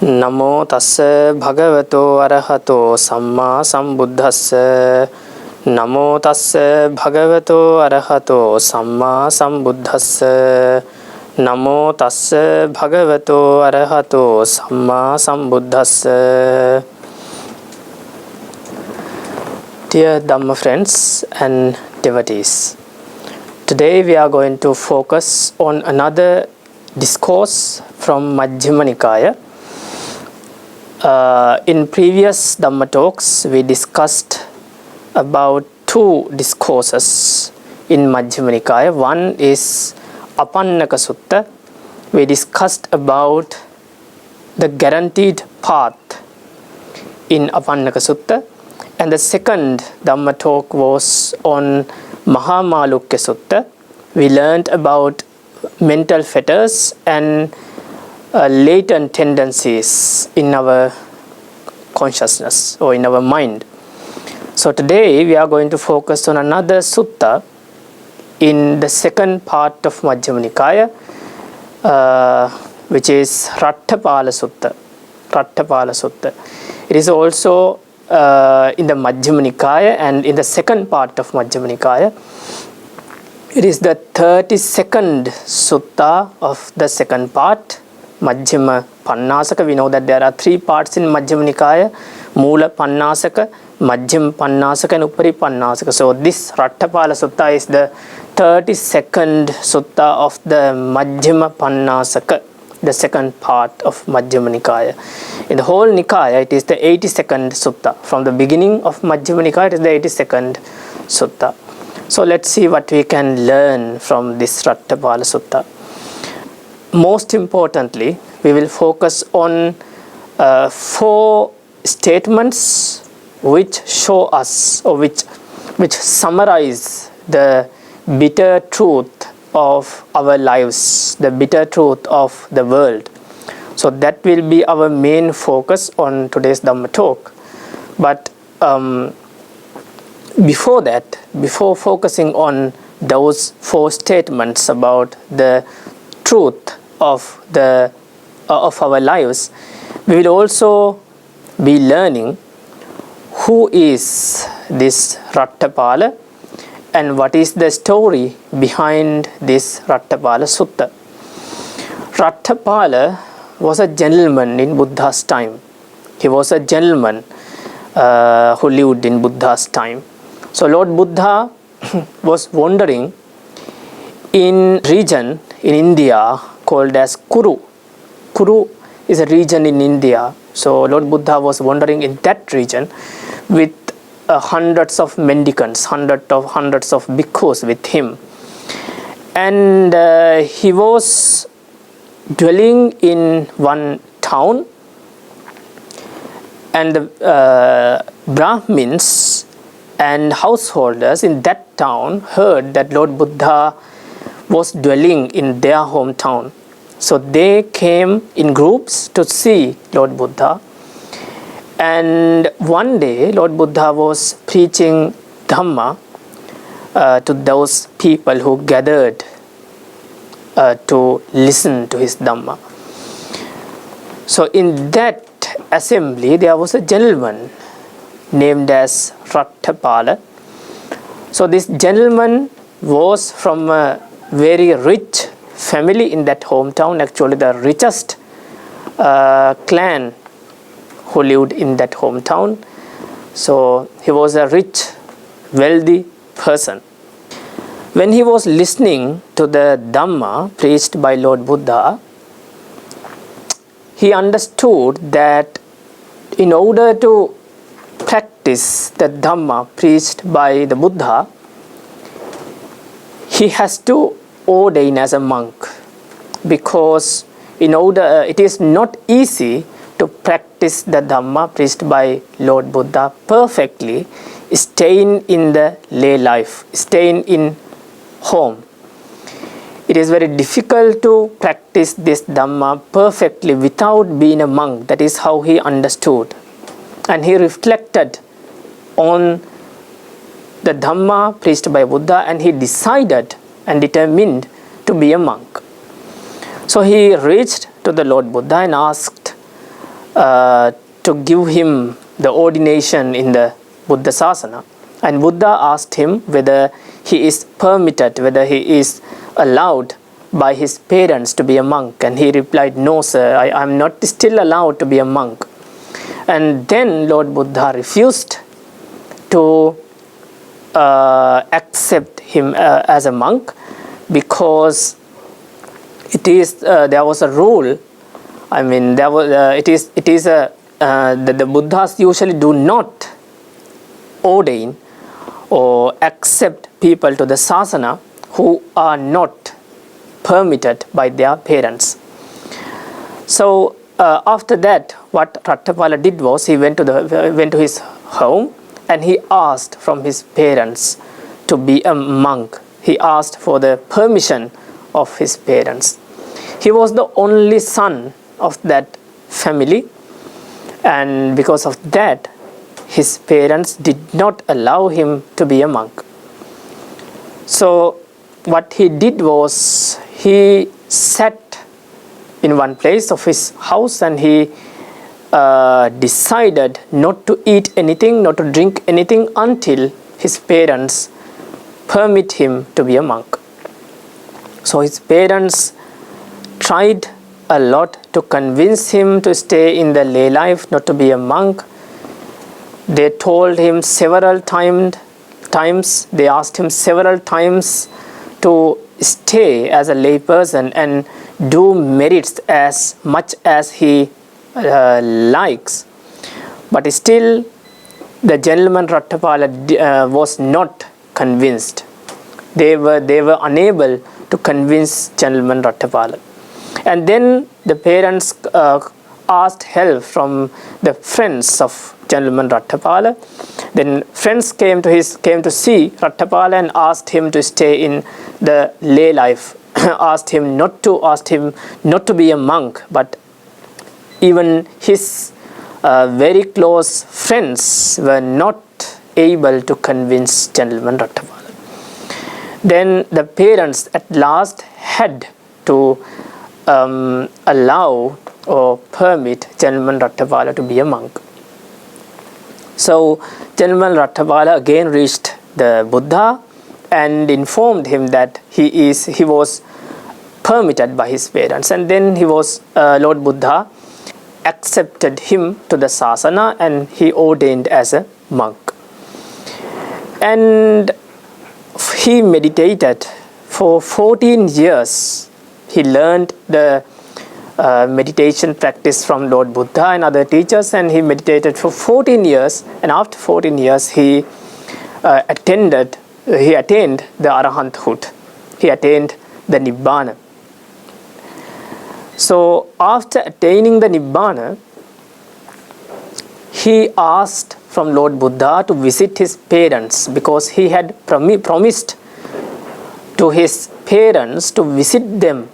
Namo tassa bhagavato arahato samma sambuddhassa. Namo tassa bhagavato arahato samma sambuddhassa. Namo tassa bhagavato arahato samma sambuddhassa. Dear Dhamma friends and devotees, today we are going to focus on another discourse from Majjhima Nikaya. In previous Dhamma talks, we discussed about two discourses in Majjhima Nikaya. One is Apannaka Sutta. We discussed about the guaranteed path in Apannaka Sutta. And the second Dhamma talk was on Mahamalukya Sutta. We learned about mental fetters and latent tendencies in our consciousness or in our mind. So today we are going to focus on another sutta in the second part of Majjhima Nikaya, which is Raṭṭhapala Sutta. Raṭṭhapala Sutta. It is also in the Majjhima Nikaya, and in the second part of Majjhima Nikaya, it is the 32nd sutta of the second part, Majjhima Pannasaka. We know that there are three parts in Majjhima Nikaya: Moola Pannasaka, Majjhima Pannasaka and Upari Pannasaka. So this Raṭṭhapala Sutta is the 32nd sutta of the Majjhima Pannasaka, the second part of Majjhima Nikaya. In the whole Nikaya, it is the 82nd sutta. From the beginning of Majjhima Nikaya, it is the 82nd sutta. So let's see what we can learn from this Raṭṭhapala Sutta. Most importantly, we will focus on four statements which show us, or which summarize the bitter truth of our lives, the bitter truth of the world. So that will be our main focus on today's Dhamma talk. But before that, before focusing on those four statements about the truth of our lives, we will also be learning who is this Raṭṭhapāla and what is the story behind this Raṭṭhapala Sutta. Raṭṭhapāla was a gentleman in Buddha's time. He was a gentleman who lived in Buddha's time. So Lord Buddha was wandering in region in India called as Kuru. Kuru is a region in India. So Lord Buddha was wandering in that region with hundreds of mendicants, hundreds of bhikkhus with him. And he was dwelling in one town, and the Brahmins and householders in that town heard that Lord Buddha was dwelling in their hometown. So they came in groups to see Lord Buddha. And one day Lord Buddha was preaching Dhamma to those people who gathered to listen to his Dhamma. So in that assembly there was a gentleman named as Raṭṭhapāla. So this gentleman was from a very rich family in that hometown, actually the richest clan who lived in that hometown. So he was a rich, wealthy person. When he was listening to the Dhamma preached by Lord Buddha, he understood that in order to practice the Dhamma preached by the Buddha, he has to ordain as a monk, because it is not easy to practice the Dhamma preached by Lord Buddha perfectly, staying in the lay life, staying in home. It is very difficult to practice this Dhamma perfectly without being a monk. That is how he understood. And he reflected on the Dhamma preached by Buddha, and he decided and determined to be a monk. So he reached to the Lord Buddha and asked to give him the ordination in the Buddha Sasana. And Buddha asked him whether he is permitted, whether he is allowed by his parents to be a monk. And he replied, "No, sir, I am not still allowed to be a monk." And then Lord Buddha refused to accept him as a monk, because there was a rule. I mean, there was the Buddhas usually do not ordain or accept people to the sasana who are not permitted by their parents. So after that, what Raṭṭhapāla did was, he went to his home and he asked from his parents to be a monk. He asked for the permission of his parents. He was the only son of that family, and because of that, his parents did not allow him to be a monk. So what he did was, he sat in one place of his house and he decided not to eat anything, not to drink anything until his parents permit him to be a monk. So his parents tried a lot to convince him to stay in the lay life, not to be a monk. They told him several times, they asked him several times to stay as a lay person and do merits as much as he likes. But still, the gentleman Raṭṭhapāla was not convinced. They were unable to convince gentleman Raṭṭhapāla. And then the parents asked help from the friends of gentleman Raṭṭhapāla. Then friends came to see Raṭṭhapāla and asked him to stay in the lay life. asked him not to be a monk, but even his very close friends were not able to convince gentleman Raṭṭhapāla. Then the parents at last had to allow or permit gentleman Raṭṭhapāla to be a monk. So gentleman Raṭṭhapāla again reached the Buddha and informed him that he was permitted by his parents. And then Lord Buddha accepted him to the sasana and he ordained as a monk. And he meditated for 14 years. He learned the meditation practice from Lord Buddha and other teachers, and he meditated for 14 years. And after 14 years, he attained the arahanthood. He attained the Nibbana. So after attaining the Nibbana, he asked from Lord Buddha to visit his parents, because he had promised to his parents to visit them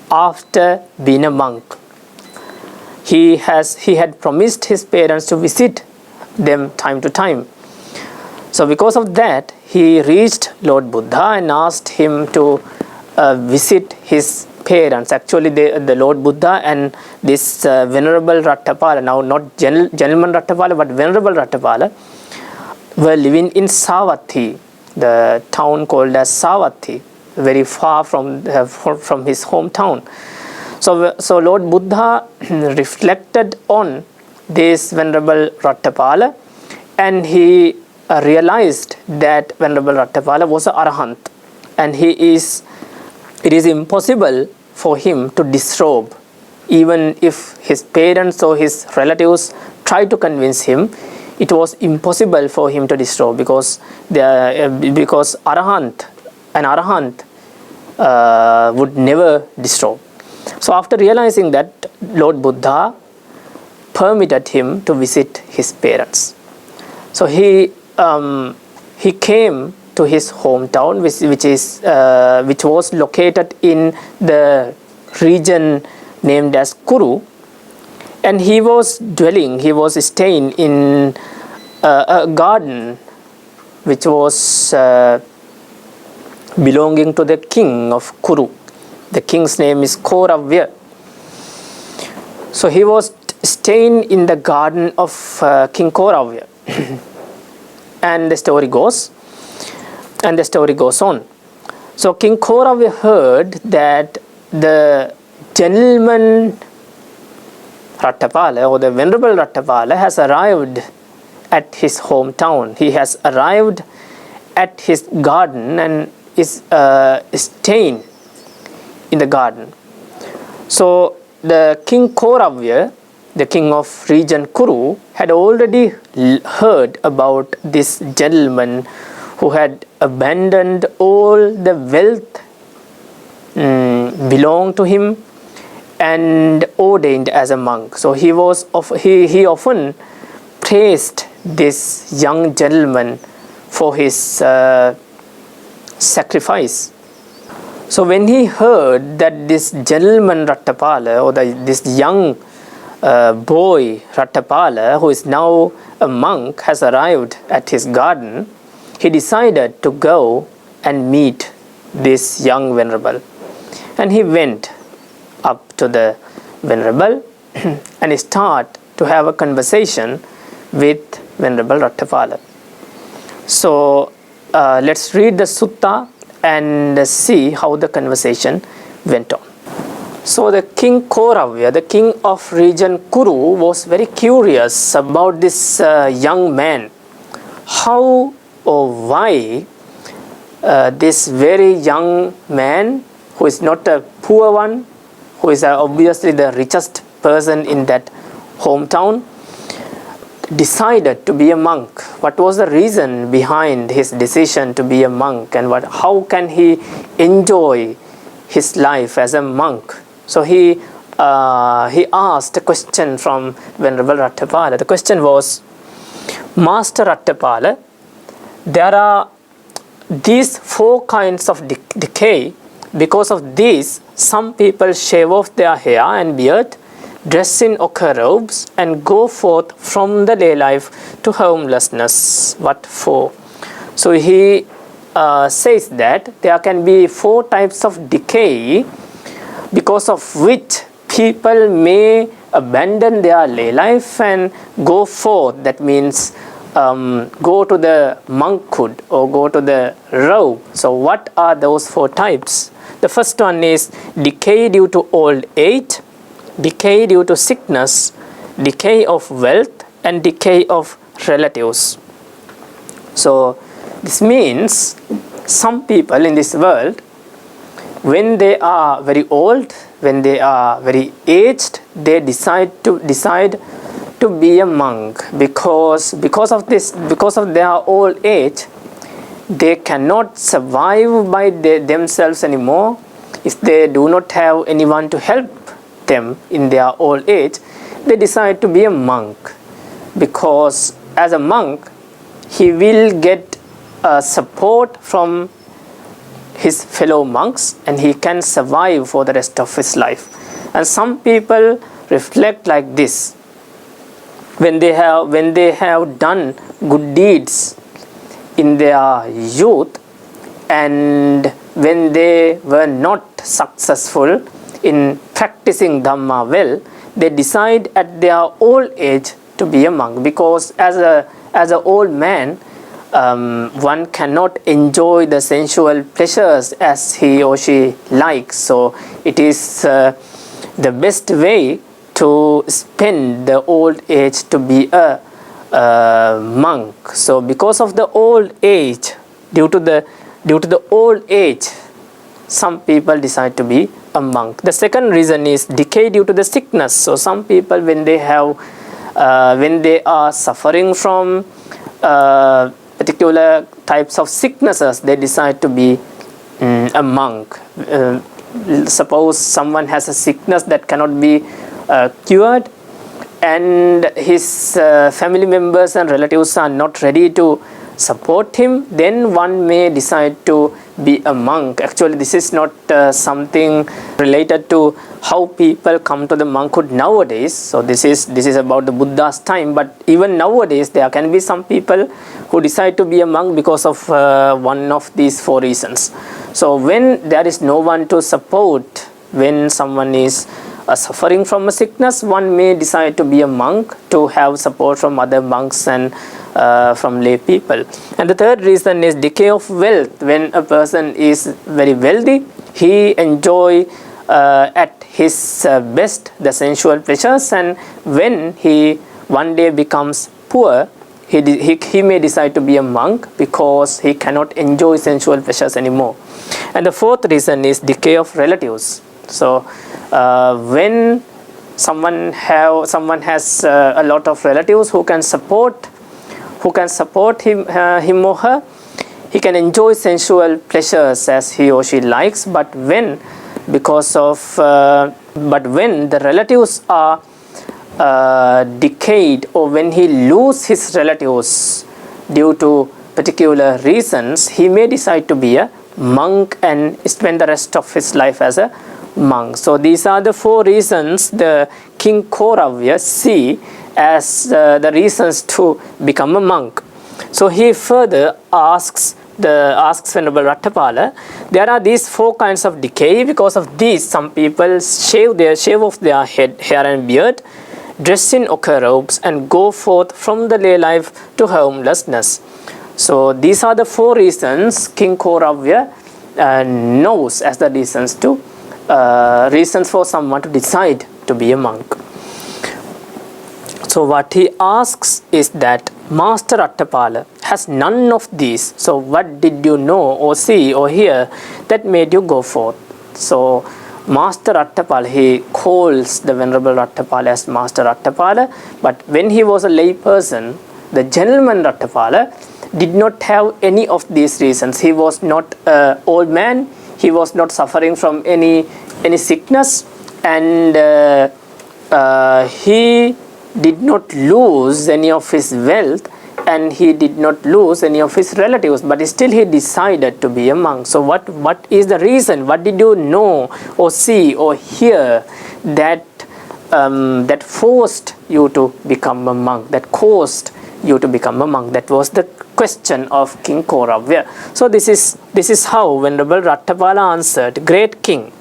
after being a monk. He had promised his parents to visit them time to time. So because of that, he reached Lord Buddha and asked him to visit his parents. Actually, the Lord Buddha and this Venerable Raṭṭhapāla, now not gentleman Raṭṭhapāla but Venerable Raṭṭhapāla, were living in Savatthi, the town called as Savatthi, very far from his hometown. So Lord Buddha reflected on this Venerable Raṭṭhapāla, and he realized that Venerable Raṭṭhapāla was an arahant, and it is impossible for him to disrobe. Even if his parents or his relatives tried to convince him, it was impossible for him to disrobe, because an arahant would never disrobe. So after realizing that, Lord Buddha permitted him to visit his parents. So he came to his hometown, which was located in the region named as Kuru, and he was staying in a garden which was belonging to the king of Kuru. The king's name is Kauravya. So he was staying in the garden of King Kauravya. And the story goes on. So King Kauravya heard that the gentleman Raṭṭhapāla, or the Venerable Raṭṭhapāla, has arrived at his hometown. He has arrived at his garden and is staying in the garden. So the King Kauravya, the king of region Kuru, had already heard about this gentleman who had abandoned all the wealth belonged to him and ordained as a monk. So he often praised this young gentleman for his sacrifice. So when he heard that this gentleman Raṭṭhapāla, or this young boy Raṭṭhapāla, who is now a monk, has arrived at his garden, he decided to go and meet this young Venerable. And he went up to the Venerable and he started to have a conversation with Venerable Raṭṭhapāla. So let's read the sutta and see how the conversation went on. So the King Kauravya, the king of region Kuru, was very curious about this young man. How or why this very young man, who is not a poor one, who is obviously the richest person in that hometown, decided to be a monk. What was the reason behind his decision to be a monk, and how can he enjoy his life as a monk? So he asked a question from Venerable Raṭṭhapāla. The question was, Master Raṭṭhapāla, there are these 4 kinds of decay. Because of these, some people shave off their hair and beard, dress in ochre robes, and go forth from the lay life to homelessness. What for? So he says that there can be 4 types of decay because of which people may abandon their lay life and go forth. That means go to the monkhood or go to the robe. So what are those 4 types? The first one is decay due to old age, decay due to sickness, decay of wealth, and decay of relatives. So this means some people in this world, when they are very old, when they are very aged, they decide to be a monk because of their old age, they cannot survive by themselves anymore. If they do not have anyone to help them in their old age, they decide to be a monk, because as a monk he will get support from his fellow monks and he can survive for the rest of his life. And some people reflect like this: when they have done good deeds in their youth, and when they were not successful in practicing Dhamma well, they decide at their old age to be a monk, because as an old man, one cannot enjoy the sensual pleasures as he or she likes. So it is the best way to spend the old age to be a monk. So because of the old age, due to the old age, some people decide to be a monk. The second reason is decay due to the sickness. So some people, when they are suffering from particular types of sicknesses, they decide to be a monk. Suppose someone has a sickness that cannot be cured, and his family members and relatives are not ready to support him, then one may decide to be a monk. Actually, this is not something related to how people come to the monkhood nowadays. So this is about the Buddha's time. But even nowadays, there can be some people who decide to be a monk because of one of these 4 reasons. So when there is no one to support, when someone is suffering from a sickness, one may decide to be a monk to have support from other monks and from lay people. And the third reason is decay of wealth. When a person is very wealthy, he enjoy at his best the sensual pleasures, and when he one day becomes poor, he may decide to be a monk because he cannot enjoy sensual pleasures anymore. And the fourth reason is decay of relatives. So when someone has a lot of relatives who can support him or her, he can enjoy sensual pleasures as he or she likes. But when the relatives are decayed, or when he loses his relatives due to particular reasons, he may decide to be a monk and spend the rest of his life as a monk. So these are the four reasons the King Kauravya see as the reasons to become a monk. So he further asks Venerable Raṭṭhapāla, there are these four kinds of decay. Because of these, some people shave off their head, hair and beard, dress in ochre robes, and go forth from the lay life to homelessness. So these are the four reasons King Kauravya knows as the reasons for someone to decide to be a monk. So what he asks is that, Master Raṭṭhapāla, has none of these, so what did you know or see or hear that made you go forth? So Master Raṭṭhapāla, he calls the Venerable Raṭṭhapāla as Master Raṭṭhapāla, but when he was a lay person, the gentleman Raṭṭhapāla did not have any of these reasons. He was not an old man, he was not suffering from any sickness, and he did not lose any of his wealth, and he did not lose any of his relatives, but still he decided to be a monk. So what is the reason? What did you know or see or hear that that forced you to become a monk, that caused you to become a monk? That was the question of King Kauravya. So this is how Venerable Raṭṭhapāla answered, Great King,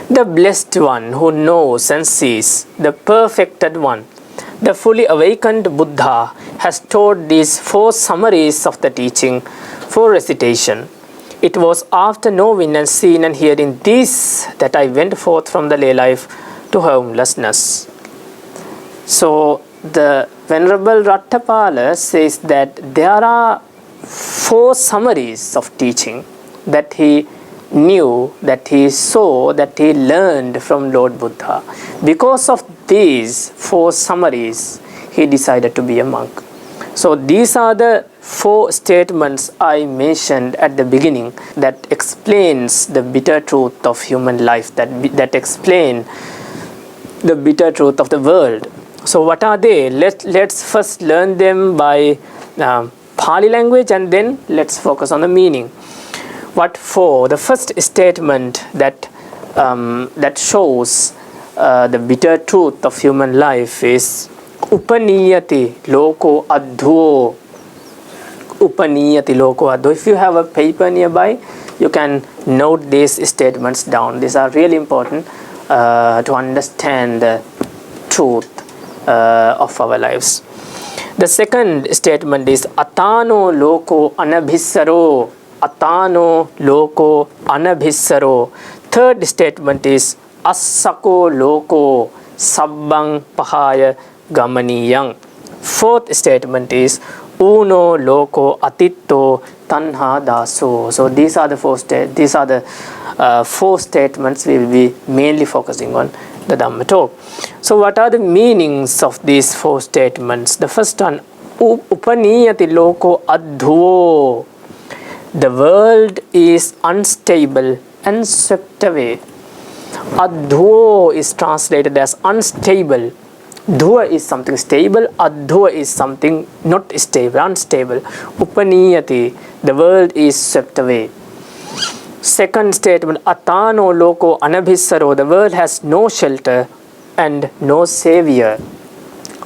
the blessed one who knows and sees, the perfected one, the fully awakened Buddha, has taught these four summaries of the teaching for recitation. It was after knowing and seeing and hearing these that I went forth from the lay life to homelessness. So the Venerable Raṭṭhapāla says that there are four summaries of teaching that he knew, that he saw, that he learned from Lord Buddha. Because of these four summaries, he decided to be a monk. So these are the four statements I mentioned at the beginning that explains the bitter truth of human life, that explain the bitter truth of the world. So what are they? Let's first learn them by Pali language, and then let's focus on the meaning. What for? The first statement that shows the bitter truth of human life is Upaniyati loko adhuo. Upaniyati loko adhuo. If you have a paper nearby, you can note these statements down. These are really important to understand the truth of our lives. The second statement is Atano loko anabhissaro. Atano loko anabhissaro. Third statement is Assako loko sabbang pahaya gamaniyang. Fourth statement is Uno loko atitto tanha daso. So these are the four statements we will be mainly focusing on the Dhamma talk. So what are the meanings of these four statements? The first one, Upaniyati loko adhuo. The world is unstable and swept away. Adhuo is translated as unstable. Dhua is something stable, adhuo is something not stable, unstable. Upaniyati, the world is swept away. Second statement, Atano loko anabhissaro, the world has no shelter and no savior.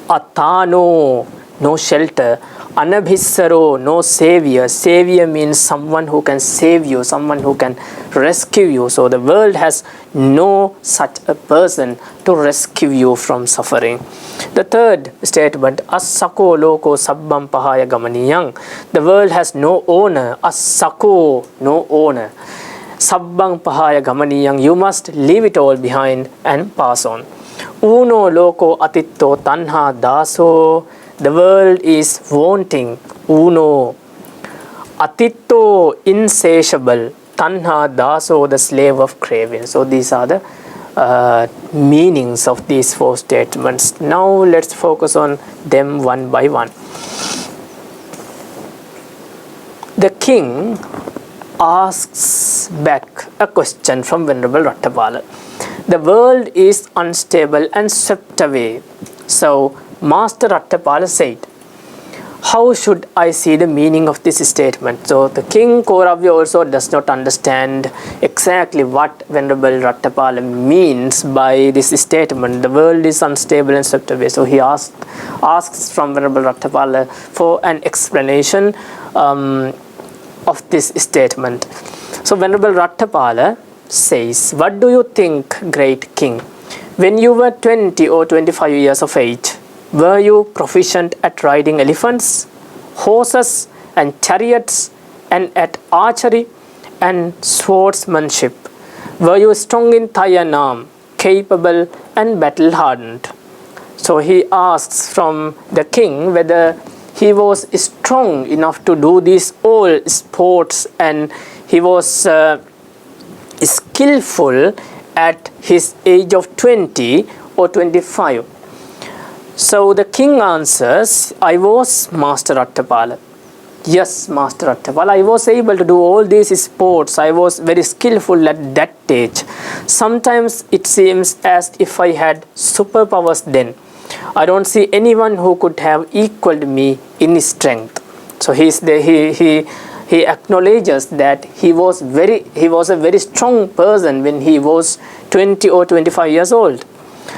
Atano, no shelter. Anabhissaro, no savior. Savior means someone who can save you, someone who can rescue you. So the world has no such a person to rescue you from suffering. The third statement, As-sako loko sabbam pahaya gamaniyang. The world has no owner. As-sako, no owner. Sabbang pahaya gamaniyang. You must leave it all behind and pass on. Uno loko atitto tanha daso. The world is wanting. Uno. Atitto, insatiable. Tanha daso, the slave of craving. So these are the meanings of these four statements. Now let's focus on them one by one. The king asks back a question from Venerable Raṭṭhapāla. The world is unstable and swept away. So Master Raṭṭhapāla said, how should I see the meaning of this statement? So the king Kauravya also does not understand exactly what Venerable Raṭṭhapāla means by this statement. The world is unstable and swept away. So he asks from Venerable Raṭṭhapāla for an explanation of this statement. So Venerable Raṭṭhapāla says, what do you think, great king? When you were 20 or 25 years of age, were you proficient at riding elephants, horses and chariots, and at archery and swordsmanship? Were you strong in thigh and arm, capable and battle-hardened? So he asks from the king whether he was strong enough to do these all sports and he was skillful at his age of 20 or 25. So the king answers, I was, Master Raṭṭhapāla. Yes, Master Raṭṭhapāla, I was able to do all these sports. I was very skillful at that age. Sometimes it seems as if I had superpowers then. I don't see anyone who could have equaled me in strength. So he acknowledges that he was a very strong person when he was 20 or 25 years old.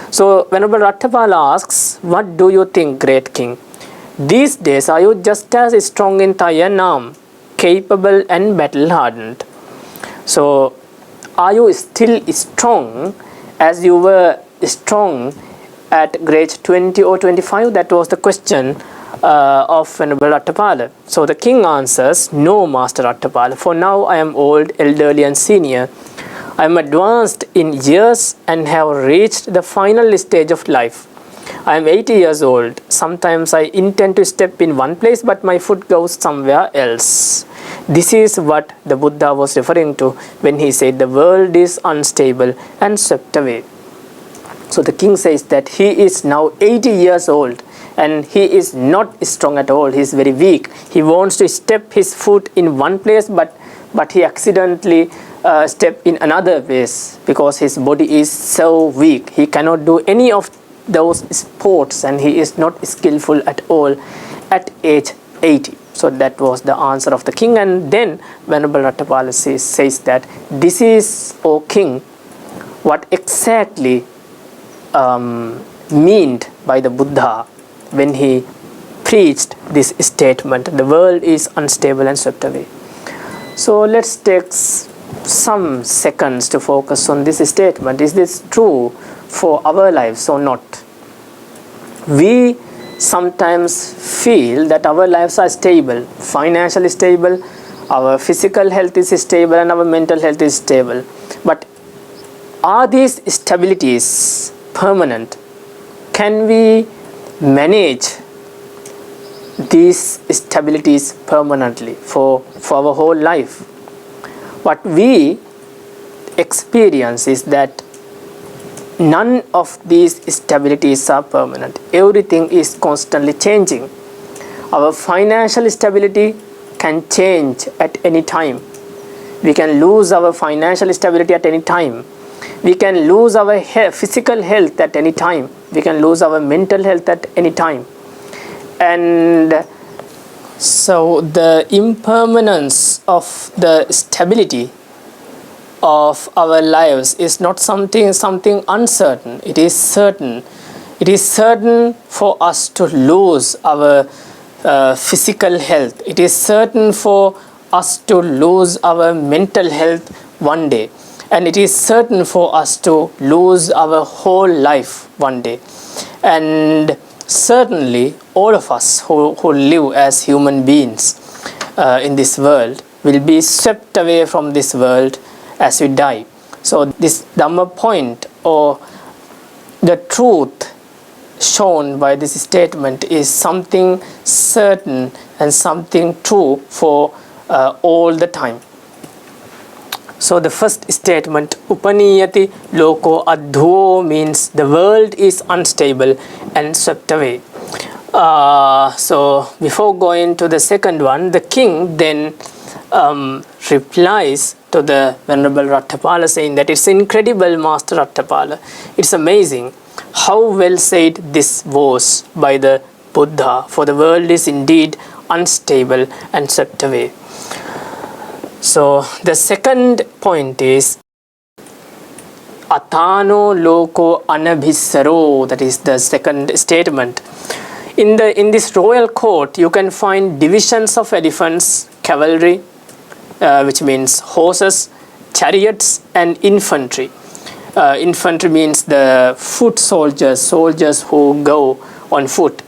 So Venerable Raṭṭhapāla asks, what do you think, great king? These days are you just as strong in thigh and arm, capable and battle-hardened? So are you still strong as you were strong at grade 20 or 25? That was the question of Venerable Raṭṭhapāla. So the king answers, no, Master Raṭṭhapāla, for now I am old, elderly and senior. I am advanced in years and have reached the final stage of life. I am 80 years old. Sometimes I intend to step in one place, but my foot goes somewhere else. This is what the Buddha was referring to when he said the world is unstable and swept away. So the king says that he is now 80 years old and he is not strong at all. He is very weak. He wants to step his foot in one place, but he accidentally step in another place because his body is so weak. He cannot do any of those sports and he is not skillful at all at age 80. So that was the answer of the king. And then Venerable Raṭṭhapāla says that this is, O king, what exactly meant by the Buddha when he preached this statement, the world is unstable and swept away. So let's take some seconds to focus on this statement. Is this true for our lives or not? We sometimes feel that our lives are stable, financially stable, our physical health is stable and our mental health is stable. But are these stabilities permanent? Can we manage these stabilities permanently for our whole life? What we experience is that none of these stabilities are permanent. Everything is constantly changing. Our financial stability can change at any time. We can lose our financial stability at any time. We can lose our physical health at any time. We can lose our mental health at any time. And so the impermanence of the stability of our lives is not something uncertain. It is certain. It is certain for us to lose our physical health. It is certain for us to lose our mental health one day. And it is certain for us to lose our whole life one day. And certainly all of us who live as human beings in this world will be swept away from this world as we die. So this Dhamma point, or the truth shown by this statement, is something certain and something true for all the time. So the first statement, Upaniyati loko adhuo, means the world is unstable and swept away. So before going to the second one, the king then replies to the Venerable Raṭṭhapāla, saying that it's incredible, Master Raṭṭhapāla. It's amazing how well said this was by the Buddha, for the world is indeed unstable and swept away. So the second point is Atano loko anabhissaro, that is the second statement. In this royal court, you can find divisions of elephants, cavalry, which means horses, chariots, and infantry. Infantry means the foot soldiers who go on foot.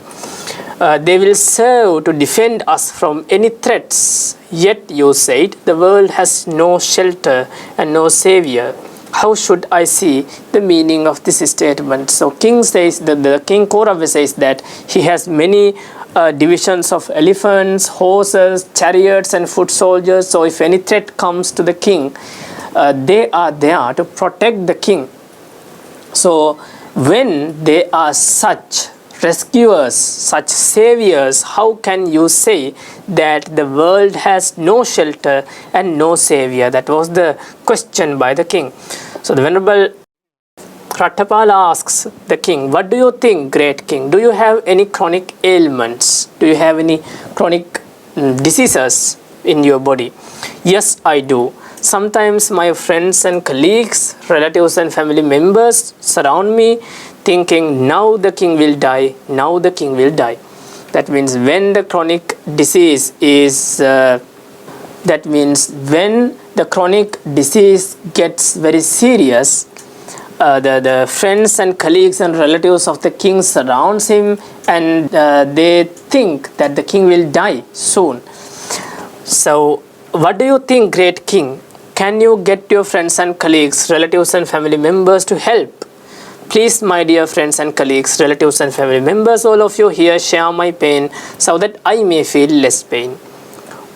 They will serve to defend us from any threats. Yet you said the world has no shelter and no savior. How should I see the meaning of this statement? So king says that the king Kaurava says that he has many divisions of elephants, horses, chariots, and foot soldiers. So if any threat comes to the king, they are there to protect the king. So when they are such rescuers, such saviors, how can you say that the world has no shelter and no savior? That was the question by the king. So the Venerable Raṭṭhapāla asks the king, what do you think, great king? Do you have any chronic ailments? Do you have any chronic diseases in your body? Yes, I do. Sometimes my friends and colleagues, relatives and family members surround me, thinking, now the king will die, now the king will die. That means when the chronic disease is, that means when the chronic disease gets very serious, the friends and colleagues and relatives of the king surrounds him, and they think that the king will die soon. So what do you think, great king? Can you get your friends and colleagues, relatives and family members to help? Please, my dear friends and colleagues, relatives and family members, all of you here, share my pain so that I may feel less pain.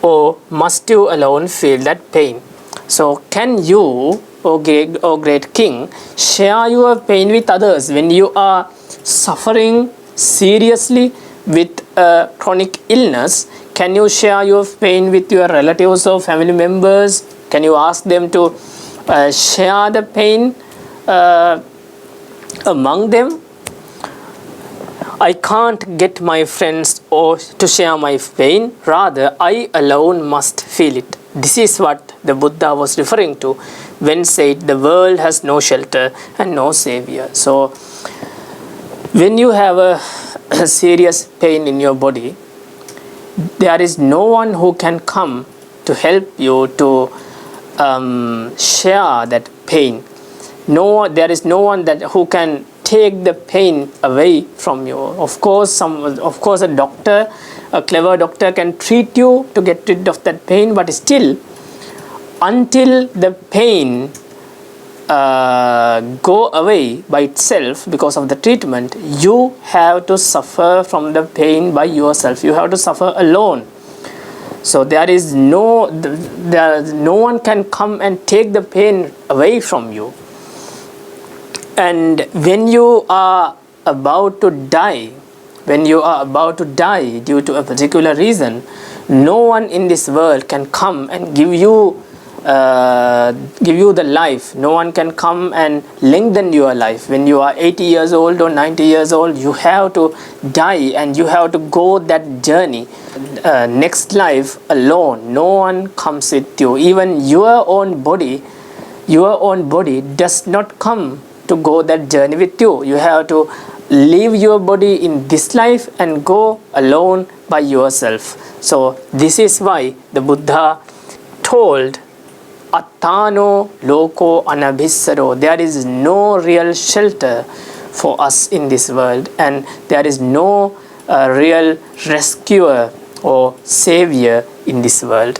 Or must you alone feel that pain? So can you, O great king, share your pain with others when you are suffering seriously with a chronic illness? Can you share your pain with your relatives or family members? Can you ask them to share the pain among them? I can't get my friends or to share my pain, rather I alone must feel it. This is what the Buddha was referring to when said the world has no shelter and no savior. So when you have a serious pain in your body, there is no one who can come to help you to share that pain. There is no one who can take the pain away from you. Of course, a doctor, a clever doctor, can treat you to get rid of that pain, but still, until the pain go away by itself because of the treatment, you have to suffer from the pain by yourself. You have to suffer alone. So there is no one can come and take the pain away from you. And when you are about to die, due to a particular reason, no one in this world can come and give you the life. No one can come and lengthen your life. When you are 80 years old or 90 years old, you have to die and you have to go that journey. Next life alone, no one comes with you. Even your own body does not come to go that journey with you. You have to leave your body in this life and go alone by yourself. So this is why the Buddha told Attano loko anabhissaro. There is no real shelter for us in this world, and there is no real rescuer or savior in this world.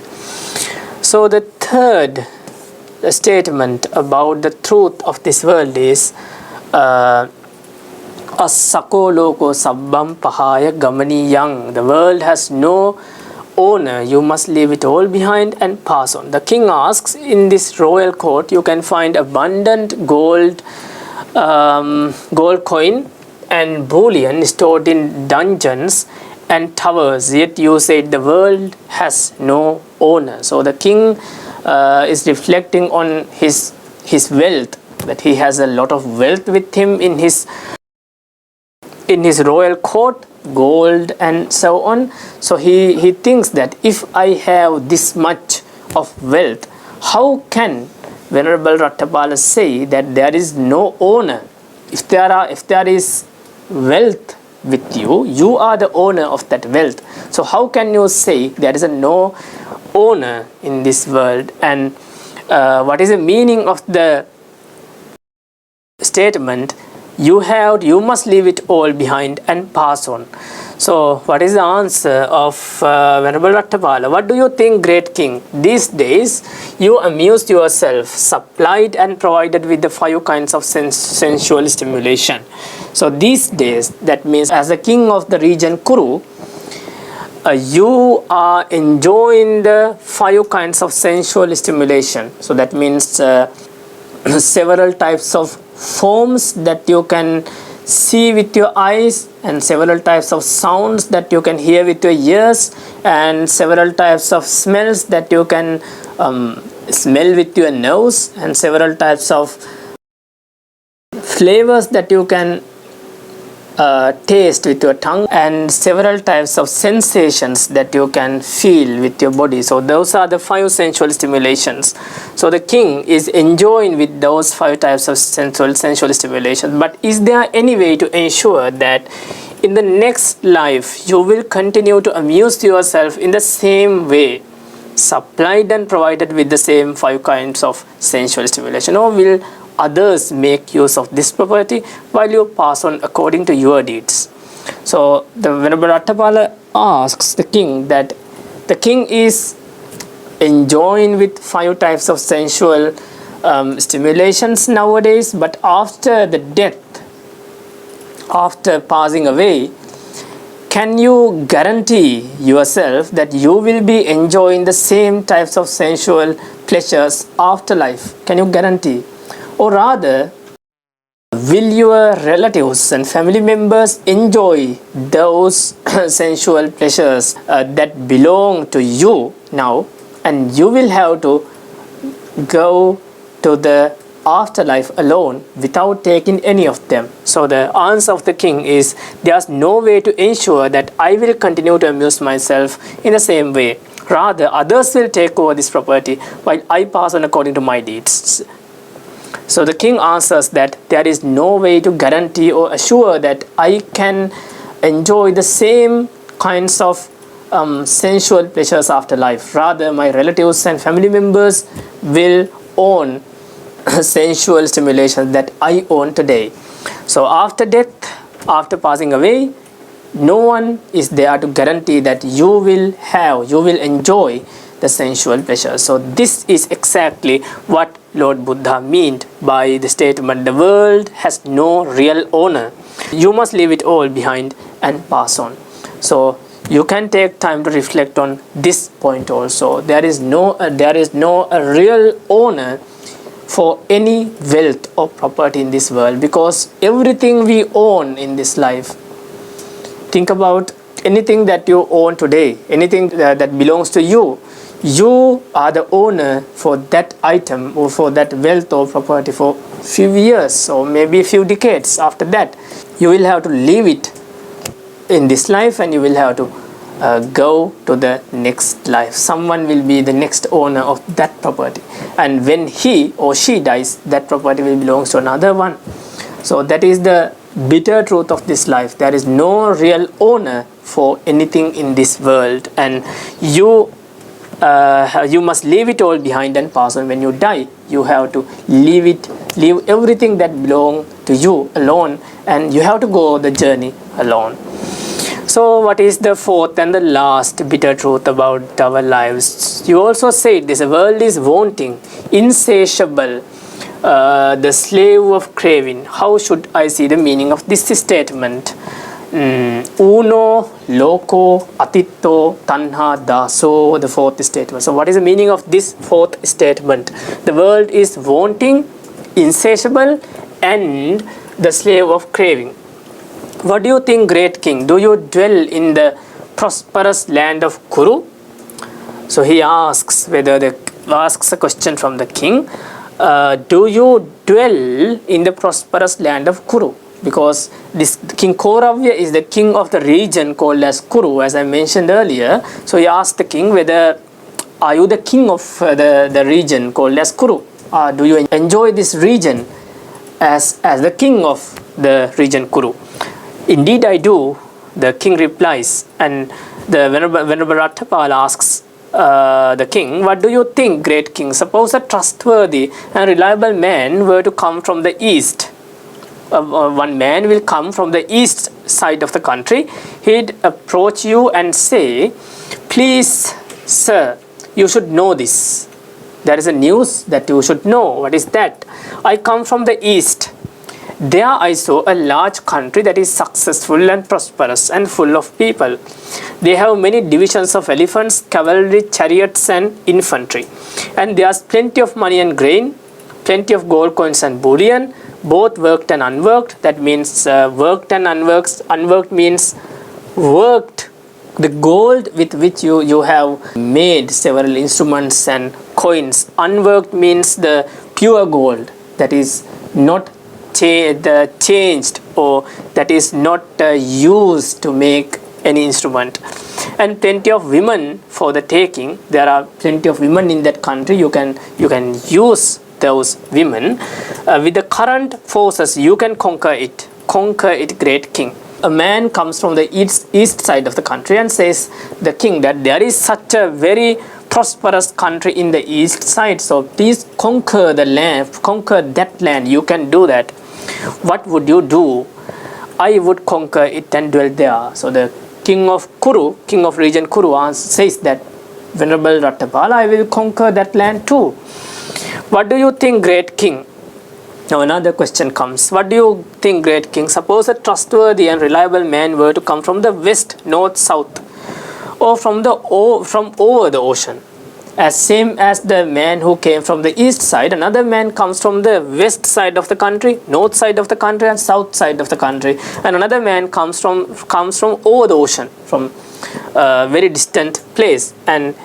So the third statement about the truth of this world is Asako loko sabbam pahaya gamaniyang. The world has no owner, you must leave it all behind and pass on. The king asks, in this royal court you can find abundant gold coin and bullion stored in dungeons and towers, yet you said the world has no owner. So the king is reflecting on his wealth, that he has a lot of wealth with him in his royal court, gold and so on. So he thinks that if I have this much of wealth, how can Venerable Raṭṭhapāla say that there is no owner? If there is wealth with you, you are the owner of that wealth. So how can you say there is no owner in this world? And what is the meaning of the statement? You must leave it all behind and pass on. So what is the answer of Venerable Raṭṭhapāla? What do you think, great king? These days you amused yourself, supplied and provided with the 5 kinds of sensual stimulation. So these days, that means as a king of the region Kuru, you are enjoying the 5 kinds of sensual stimulation. So that means several types of forms that you can see with your eyes, and several types of sounds that you can hear with your ears, and several types of smells that you can smell with your nose, and several types of flavors that you can taste with your tongue, and several types of sensations that you can feel with your body. So those are the 5 sensual stimulations. So the king is enjoying with those 5 types of sensual stimulation. But is there any way to ensure that in the next life you will continue to amuse yourself in the same way, supplied and provided with the same 5 kinds of sensual stimulation, or will others make use of this property while you pass on according to your deeds? So the Venerable Raṭṭhapāla asks the king that the king is enjoying with 5 types of sensual stimulations nowadays, but after the death, after passing away, can you guarantee yourself that you will be enjoying the same types of sensual pleasures after life? Can you guarantee? Or rather, will your relatives and family members enjoy those sensual pleasures that belong to you now, and you will have to go to the afterlife alone without taking any of them? So the answer of the king is, there's no way to ensure that I will continue to amuse myself in the same way. Rather, others will take over this property while I pass on according to my deeds. So the king answers that there is no way to guarantee or assure that I can enjoy the same kinds of sensual pleasures after life. Rather, my relatives and family members will own sensual stimulation that I own today. So after death, after passing away, no one is there to guarantee that you will enjoy the sensual pleasure. So this is exactly what Lord Buddha meant by the statement, the world has no real owner. You must leave it all behind and pass on. So you can take time to reflect on this point also. There is no real owner for any wealth or property in this world, because everything we own in this life, think about anything that you own today, anything that belongs to you, you are the owner for that item or for that wealth or property for few years or maybe a few decades. After that, you will have to leave it in this life, and you will have to go to the next life. Someone will be the next owner of that property, and when he or she dies, that property will belong to another one. So that is the bitter truth of this life. There is no real owner for anything in this world, and you must leave it all behind and pass on. When you die, you have to leave everything that belongs to you alone, and you have to go the journey alone. So what is the fourth and the last bitter truth about our lives? You also said this: the world is wanting, insatiable, the slave of craving. How should I see the meaning of this statement? Uno, loco, atitto, tanha, daso, the fourth statement. So what is the meaning of this fourth statement? The world is wanting, insatiable, and the slave of craving. What do you think, great king? Do you dwell in the prosperous land of Kuru? So he asks a question from the king. Do you dwell in the prosperous land of Kuru? Because this King Kauravya is the king of the region called as Kuru, as I mentioned earlier. So he asked the king whether, are you the king of the region called as Kuru? Do you enjoy this region as the king of the region Kuru? Indeed I do, the king replies. And the Venerable Raṭṭhapāla asks the king, what do you think, great king? Suppose a trustworthy and reliable man were to come from the east. One man will come from the east side of the country. He'd approach you and say, please, sir, you should know this. There is a news that you should know. What is that? I come from the east. There I saw a large country that is successful and prosperous and full of people. They have many divisions of elephants, cavalry, chariots, and infantry. And there's plenty of money and grain, plenty of gold coins and bullion, both worked and unworked. That means worked and unworked. Unworked means worked. The gold with which you have made several instruments and coins. Unworked means the pure gold that is not changed, or that is not used to make any instrument. And plenty of women for the taking. There are plenty of women in that country. You can use those women. With the current forces you can conquer it, great king. A man comes from the east side of the country and says the king that there is such a very prosperous country in the east side, so please conquer the land, conquer that land. You can do that. What would you do? I would conquer it and dwell there. So the king of Kuru, king of region Kuru, says that, Venerable Raṭṭhapāla, I will conquer that land too. What do you think, great king? Now another question comes. What do you think, great king? Suppose a trustworthy and reliable man were to come from the west, north, south, or from over the ocean. As same as the man who came from the east side, another man comes from the west side of the country, north side of the country, and south side of the country. And another man comes from over the ocean, from a very distant place. And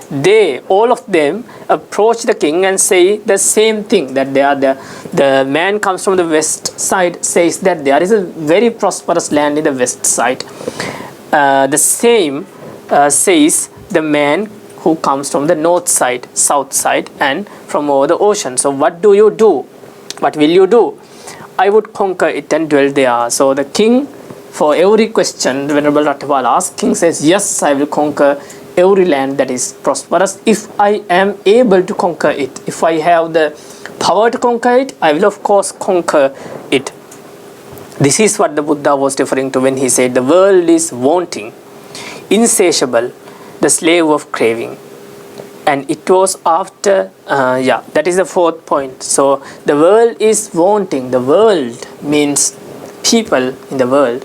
all of them approach the king and say the same thing, that they are the man comes from the west side, says that there is a very prosperous land in the west side. The same says the man who comes from the north side, south side, and from over the ocean. So what do you do? What will you do? I would conquer it and dwell there. So the king, for every question the Venerable Raṭṭhapāla asks, king says, yes, I will conquer every land that is prosperous if I am able to conquer it. If I have the power to conquer it, I will of course conquer it. This is what the Buddha was referring to when he said the world is wanting, insatiable, the slave of craving. And it was after, that is the fourth point. So the world is wanting. The world means people in the world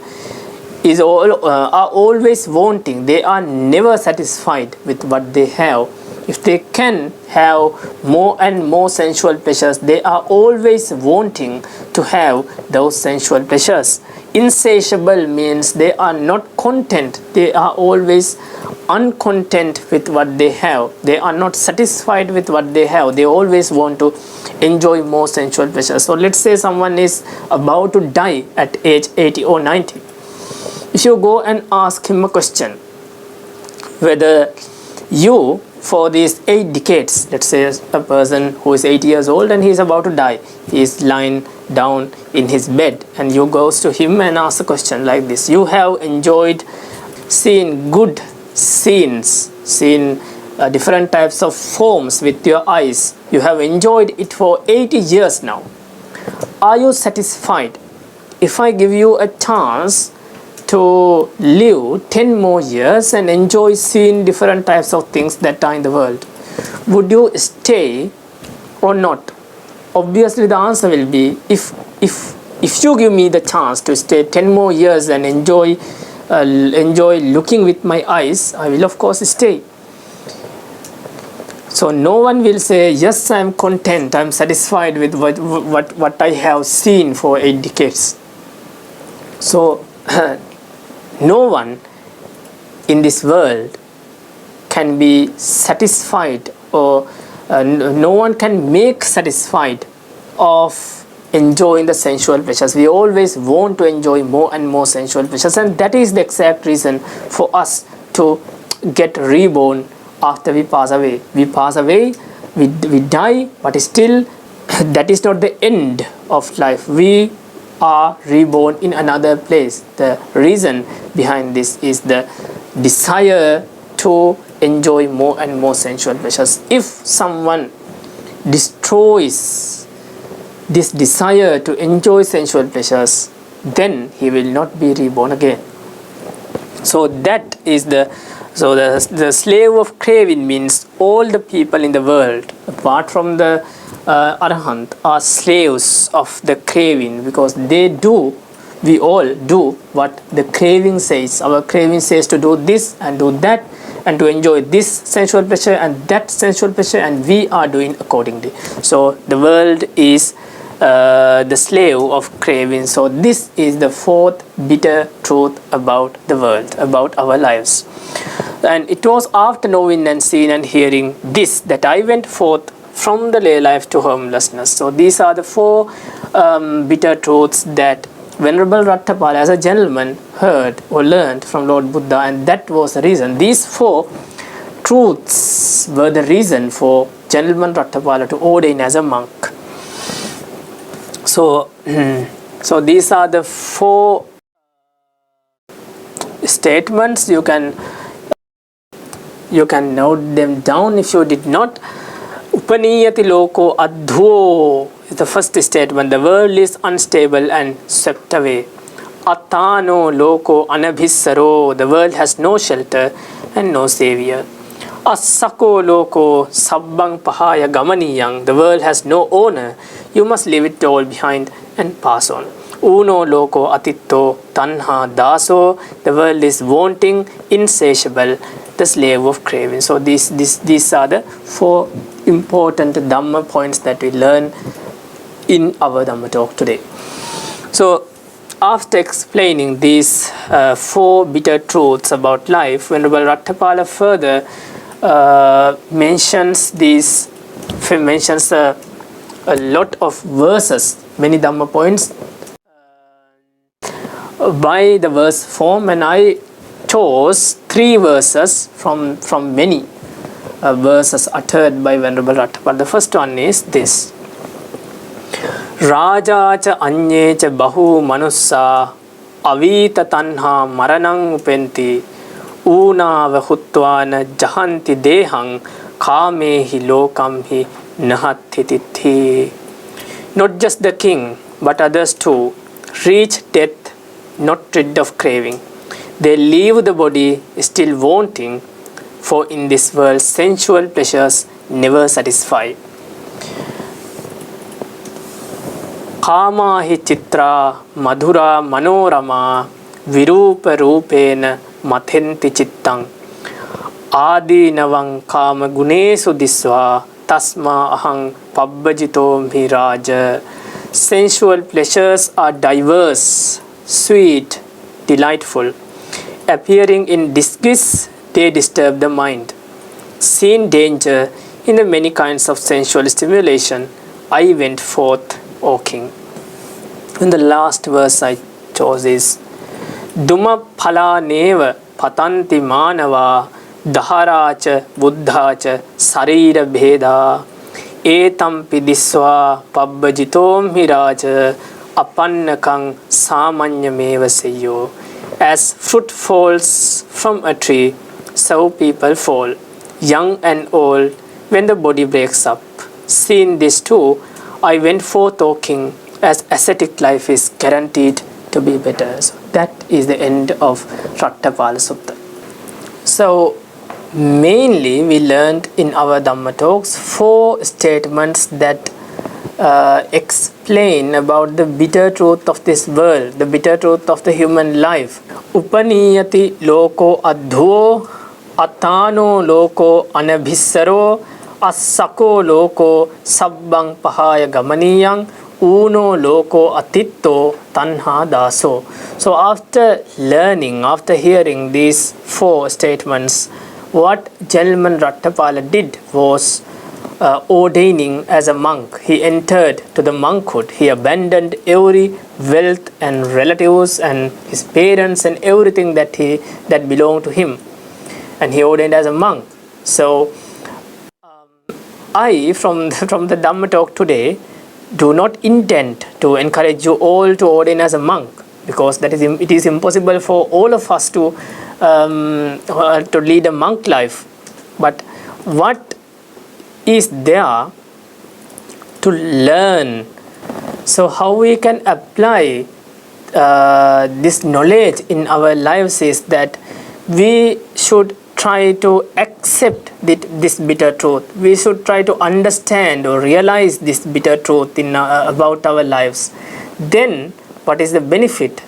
are always wanting. They are never satisfied with what they have. If they can have more and more sensual pleasures, they are always wanting to have those sensual pleasures. Insatiable means they are not content. They are always uncontent with what they have. They are not satisfied with what they have. They always want to enjoy more sensual pleasures. So let's say someone is about to die at age 80 or 90. If you go and ask him a question, whether you for these 8 decades. Let's say a person who is 80 years old and he is about to die. He is lying down in his bed, and you goes to him and ask a question like this: you have enjoyed seeing good scenes, seen different types of forms with your eyes. You have enjoyed it for 80 years now. Are you satisfied? If I give you a chance to live 10 more years and enjoy seeing different types of things that are in the world, would you stay or not? Obviously the answer will be, if you give me the chance to stay 10 more years and enjoy looking with my eyes, I will of course stay. So no one will say, yes, I am content, I am satisfied with what I have seen for 8 decades. So no one in this world can be satisfied, or no one can make satisfied of enjoying the sensual pleasures. We always want to enjoy more and more sensual pleasures, and that is the exact reason for us to get reborn after we pass away. We pass away, we die, but still that is not the end of life. We are reborn in another place. The reason behind this is the desire to enjoy more and more sensual pleasures. If someone destroys this desire to enjoy sensual pleasures, then he will not be reborn again. So that is the slave of craving means all the people in the world, apart from the Arahant, are slaves of the craving, because we all do what the craving says. Our craving says to do this and do that, and to enjoy this sensual pleasure and that sensual pleasure, and we are doing accordingly. So the world is the slave of craving. So this is the 4th bitter truth about the world, about our lives. And it was after knowing and seeing and hearing this that I went forth from the lay life to homelessness. So these are the 4 bitter truths that Venerable Raṭṭhapāla as a gentleman heard or learned from Lord Buddha, and that was the reason. These 4 truths were the reason for gentleman Raṭṭhapāla to ordain as a monk. So these are the 4 statements. You can note them down if you did not. Upaniyati loko adhuo is the first statement. The world is unstable and swept away. Attano loko anabhissaro. The world has no shelter and no savior. Assako loko sabbang pahaya gamaniyang. The world has no owner. You must leave it all behind and pass on. Uno loko atitto tanha daso. The world is wanting, insatiable, the slave of craving. So these are the 4 important Dhamma points that we learn in our Dhamma talk today. So after explaining these 4 bitter truths about life, Venerable Raṭṭhapāla further mentions a lot of verses, many Dhamma points by the verse form, and I chose 3 verses from many verses uttered by Venerable Raṭṭhapāla. The first one is this: Rajacha anyecha bahu manussa avita tanha maranang upenti unava hutvana jahanti dehang kamehi lokamhi nahattitithi. Not just the king, but others too reach death not rid of craving. They leave the body still wanting, for in this world sensual pleasures never satisfy. Kama hi chitra madhura manorama virupa rupena mathenti chittang adinavang kama gunesu disva tasma ahang pabbajito miraja. Sensual pleasures are diverse, sweet, delightful. Appearing in disguise, they disturb the mind. Seeing danger in the many kinds of sensual stimulation, I went forth, O king. And the last verse I chose is Duma phala neva patanti manava Dharacha buddhacha sarira bheda etam pidiswa pabbajito miraja apannakang samanyameva seyo. As fruit falls from a tree, so people fall, young and old, when the body breaks up. Seeing this too, I went forth, O king, as ascetic life is guaranteed to be better. So that is the end of Ratthapala Sutta. So mainly we learned in our Dhamma talks 4 statements that explain about the bitter truth of this world, the bitter truth of the human life. Upaniyati loko adhuo, atano loko anabhissaro, assako loko sabbang pahaya gamaniyang, uno loko atitto tanha daso. So after learning, after hearing these 4 statements, what gentleman Ratthapala did was ordaining as a monk. He entered to the monkhood. He abandoned every wealth and relatives and his parents and everything that belonged to him, and he ordained as a monk. So I from the Dhamma talk today do not intend to encourage you all to ordain as a monk, because it is impossible for all of us to lead a monk life. But what is there to learn? So how we can apply this knowledge in our lives is that we should try to accept this bitter truth. We should try to understand or realize this bitter truth about our lives. Then what is the benefit?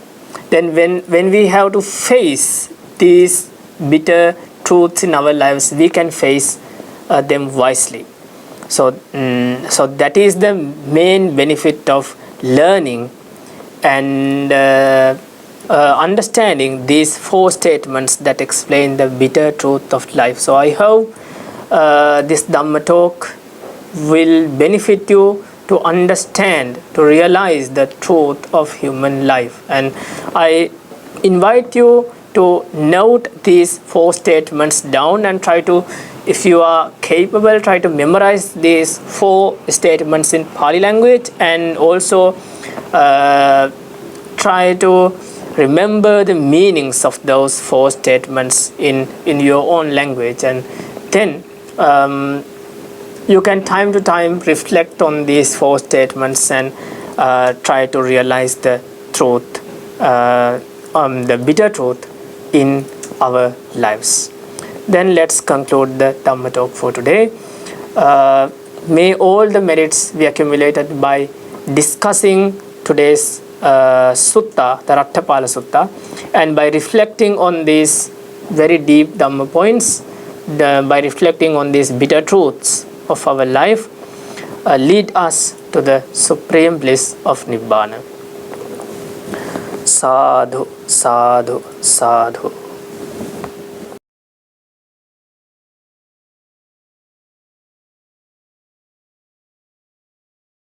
Then when we have to face these bitter truths in our lives, we can face them wisely. So that is the main benefit of learning and understanding these 4 statements that explain the bitter truth of life. So I hope this Dhamma talk will benefit you to understand, to realize the truth of human life. And I invite you to note these 4 statements down and try to, if you are capable, try to memorize these 4 statements in Pali language, and also try to remember the meanings of those 4 statements in your own language. And then you can time to time reflect on these 4 statements and try to realize the truth, the bitter truth in our lives. Then let's conclude the Dhamma talk for today. May all the merits be accumulated by discussing today's sutta, the Ratthapala Sutta, and by reflecting on these very deep Dhamma points, by reflecting on these bitter truths of our life, lead us to the supreme bliss of Nibbana. Sadhu, sadhu, sadhu.